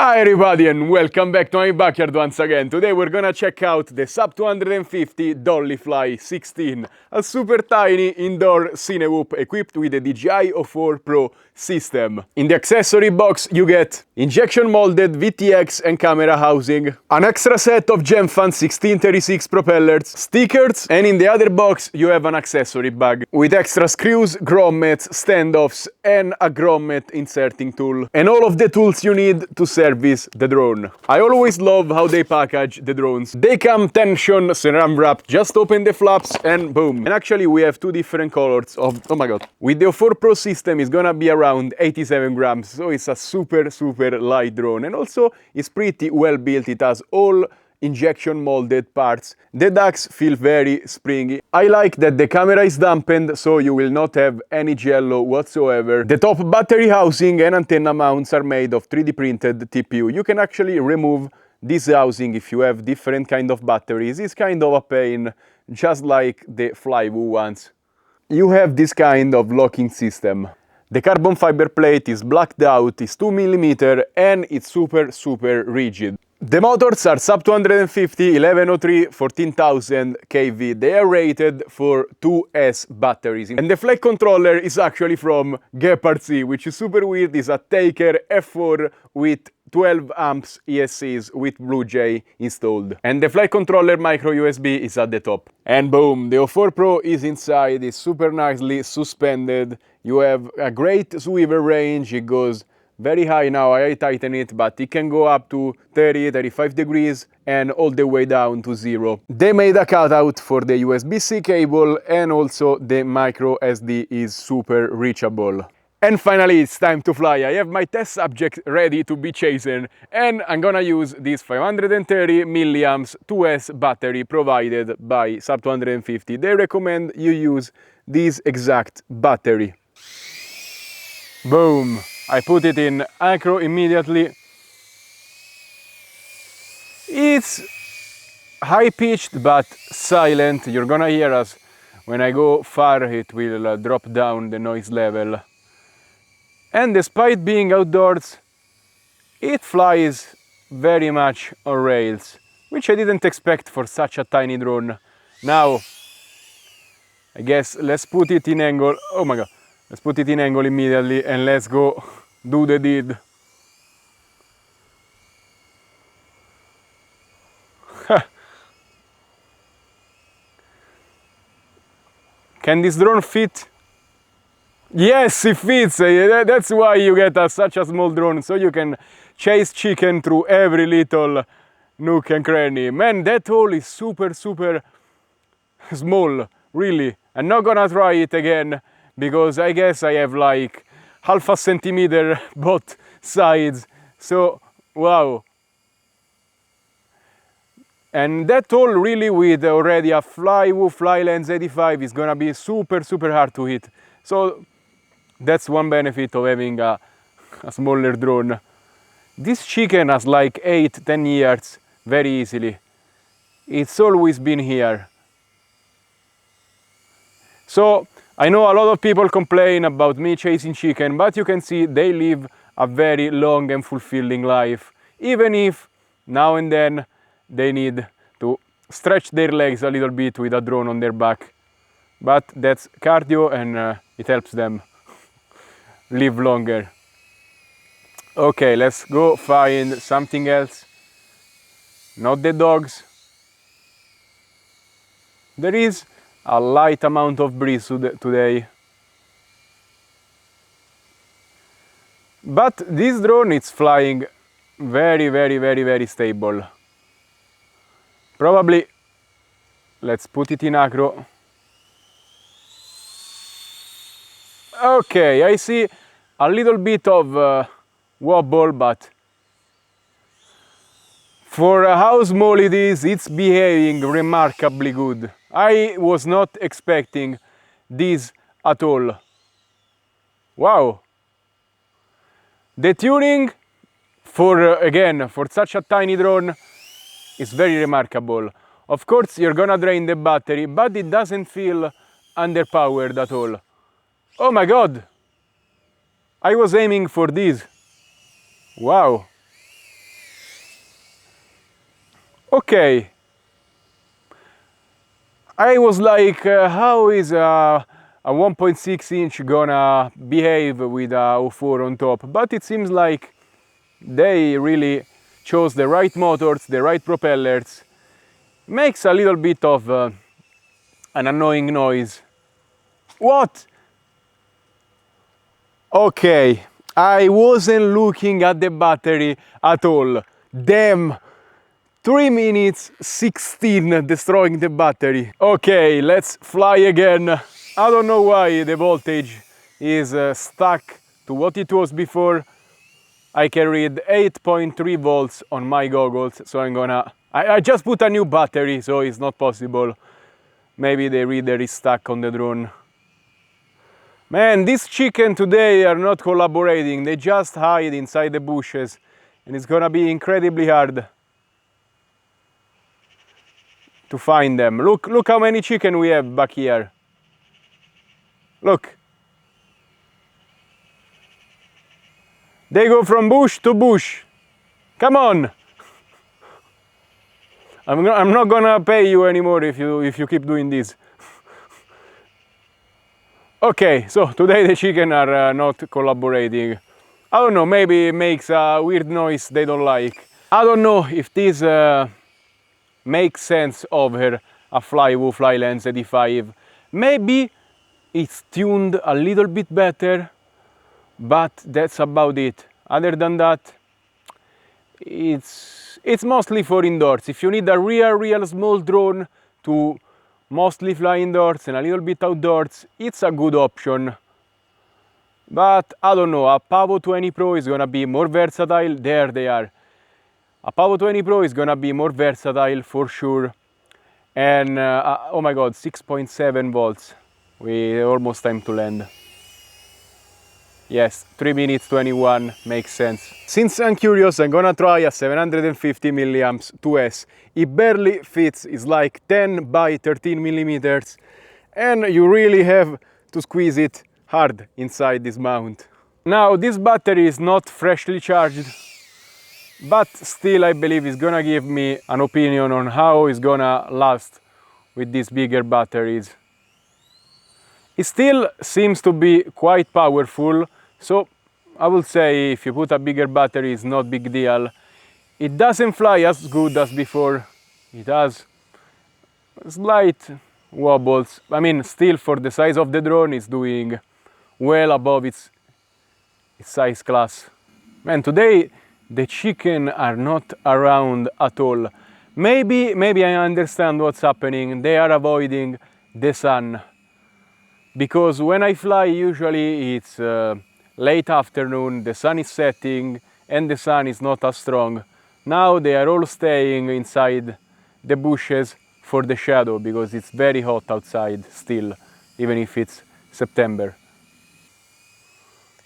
Hi everybody and welcome back to my backyard once again. Today we're gonna check out the Sub250 DollyFly 16, a super tiny indoor cinewhoop equipped with the DJI O4 Pro system. In the accessory box you get injection molded VTX and camera housing, an extra set of Gemfan 1636 propellers, stickers, and in the other box you have an accessory bag with extra screws, grommets, standoffs, and a grommet inserting tool, and all of the tools you need to service the drone. I always love how they package the drones. They come tension saran wrapped, just open the flaps and boom. And actually we have two different colors of, oh my god. With the O4 Pro system it's gonna be around 87 grams, so it's a super light drone, and also it's pretty well built. It has all injection molded parts. The ducks feel very springy. I like that the camera is dampened, so you will not have any jello whatsoever. The top battery housing and antenna mounts are made of 3D printed TPU. You can actually remove this housing if you have different kind of batteries. It's kind of a pain, just like the Flywoo ones. You have this kind of locking system. The carbon fiber plate is blacked out, it's 2 mm, and it's super rigid. The motors are Sub250, 1103, 14,000 kV. They are rated for 2S batteries. And the flight controller is actually from Gepard C, which is super weird. It's a Taker F4 with 12 amps ESCs with Bluejay installed. And the flight controller micro USB is at the top. And boom, the O4 Pro is inside. It's super nicely suspended. You have a great swivel range. It goes very high now. I tighten it, but it can go up to 30-35 degrees and all the way down to 0. They made a cutout for the USB-C cable, and also the micro SD is super reachable. And finally, it's time to fly. I have my test subject ready to be chosen, and I'm gonna use this 530 milliamps 2S battery provided by Sub250. They recommend you use this exact battery. Boom! I put it in acro immediately. It's high-pitched but silent. You're gonna hear us. When I go far, it will drop down the noise level. And despite being outdoors, it flies very much on rails, which I didn't expect for such a tiny drone. Now, I guess let's put it in angle. Oh my god. Let's put it in angle immediately and let's go do the deed. Can this drone fit? Yes, it fits. That's why you get such a small drone, so you can chase chicken through every little nook and cranny. Man, that hole is super small, really. I'm not gonna try it again, because I guess I have like half a centimeter both sides, so wow. And that hole really, with already a Flywoo Fly Lens 85, is gonna be super hard to hit. So that's one benefit of having a smaller drone. This chicken has like 8-10 years very easily. It's always been here. So I know a lot of people complain about me chasing chicken, but you can see they live a very long and fulfilling life, even if now and then they need to stretch their legs a little bit with a drone on their back. But that's cardio, and it helps them live longer. Okay, let's go find something else. Not the dogs. There is a light amount of breeze today. But this drone is flying very stable. Probably, let's put it in acro. Okay, I see a little bit of wobble, but for how small it is, it's behaving remarkably good. I was not expecting this at all. Wow! The tuning for such a tiny drone is very remarkable. Of course, you're gonna drain the battery, but it doesn't feel underpowered at all. Oh my god! I was aiming for this. Wow! Okay. I was like, how is a 1.6 inch gonna behave with a O4 on top? But it seems like they really chose the right motors, the right propellers. Makes a little bit of an annoying noise. What? Okay, I wasn't looking at the battery at all. Damn! 3 minutes 16 destroying the battery. Okay, let's fly again. I don't know why the voltage is stuck to what it was before. I can read 8.3 volts on my goggles, so I just put a new battery, so it's not possible. Maybe the reader is stuck on the drone. Man, these chickens today are not collaborating. They just hide inside the bushes, and it's gonna be incredibly hard to find them. Look how many chicken we have back here. Look. They go from bush to bush. Come on. I'm not gonna pay you anymore if you keep doing this. Okay, so today the chicken are not collaborating. I don't know, maybe it makes a weird noise they don't like. I don't know if this makes sense over a Fly Lens 85. Maybe it's tuned a little bit better, but that's about it. Other than that, it's mostly for indoors. If you need a real small drone to mostly fly indoors and a little bit outdoors, it's a good option. But I don't know, a Pavo 20 Pro is gonna be more versatile. There they are. A Pavo 20 Pro is gonna be more versatile for sure. And oh my god, 6.7 volts. We almost time to land. Yes, 3 minutes 21 makes sense. Since I'm curious, I'm gonna try a 750 milliamps 2S. It barely fits, it's like 10 by 13 millimeters, and you really have to squeeze it hard inside this mount. Now, this battery is not freshly charged, but still I believe it's gonna give me an opinion on how it's gonna last with these bigger batteries. It still seems to be quite powerful, so I will say if you put a bigger battery, it's not big deal. It doesn't fly as good as before. It has slight wobbles. I mean, still for the size of the drone, it's doing well above its size class. Man, today the chicken are not around at all. Maybe I understand what's happening. They are avoiding the sun. Because when I fly, usually it's late afternoon, the sun is setting, and the sun is not as strong. Now they are all staying inside the bushes for the shadow, because it's very hot outside still, even if it's September.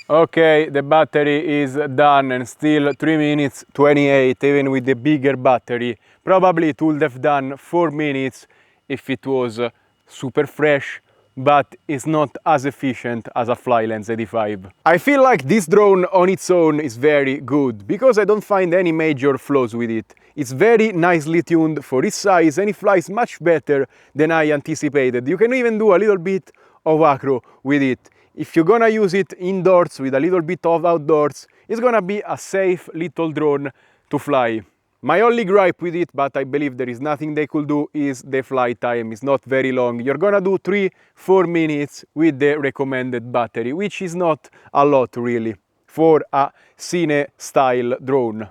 Okay, the battery is done, and still 3 minutes 28, even with the bigger battery. Probably it would have done 4 minutes if it was super fresh, but it's not as efficient as a Fly Lens 85. I feel like this drone on its own is very good, because I don't find any major flaws with it. It's very nicely tuned for its size, and it flies much better than I anticipated. You can even do a little bit of acro with it. If you're gonna use it indoors with a little bit of outdoors, it's gonna be a safe little drone to fly. My only gripe with it, but I believe there is nothing they could do, is the flight time. It's not very long. You're gonna do 3-4 minutes with the recommended battery, which is not a lot really for a cine style drone.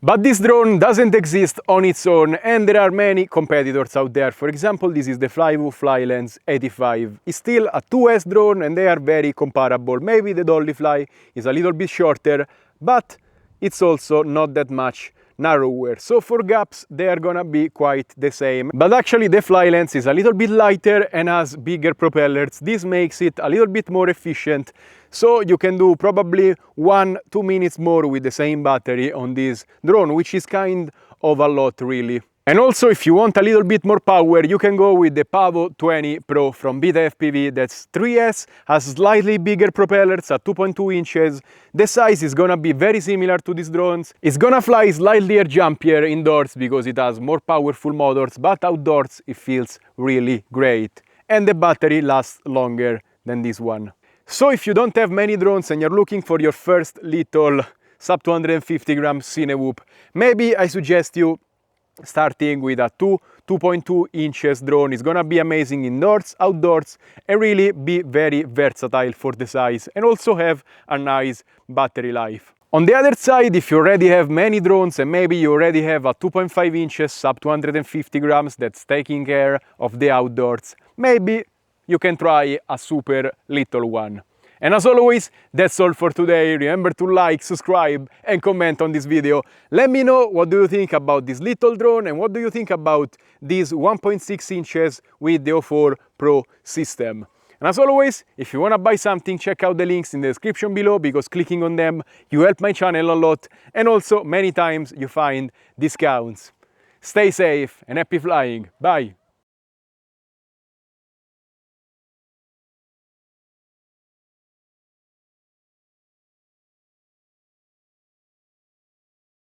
But this drone doesn't exist on its own, and there are many competitors out there. For example, this is the Fly Lens 85. It's still a 2S drone, and they are very comparable. Maybe the DollyFly is a little bit shorter, but it's also not that much narrower. So for gaps, they are gonna be quite the same. But actually the Fly Lens is a little bit lighter and has bigger propellers. This makes it a little bit more efficient. So you can do probably 1-2 minutes more with the same battery on this drone, which is kind of a lot really. And also, if you want a little bit more power, you can go with the Pavo 20 Pro from Beta FPV. That's 3S, has slightly bigger propellers at 2.2 inches. The size is gonna be very similar to these drones. It's gonna fly slightly jumpier indoors because it has more powerful motors, but outdoors it feels really great. And the battery lasts longer than this one. So if you don't have many drones and you're looking for your first little sub 250 gram cinewhoop, maybe I suggest you starting with a 2.2 inches drone. Is gonna be amazing indoors, outdoors, and really be very versatile for the size, and also have a nice battery life. On the other side, if you already have many drones and maybe you already have a 2.5 inches sub 250 grams that's taking care of the outdoors, maybe you can try a super little one. And as always, that's all for today. Remember to like, subscribe, and comment on this video. Let me know what do you think about this little drone and what do you think about this 1.6 inches with the O4 Pro system. And as always, if you want to buy something, check out the links in the description below, because clicking on them, you help my channel a lot, and also many times you find discounts. Stay safe and happy flying. Bye!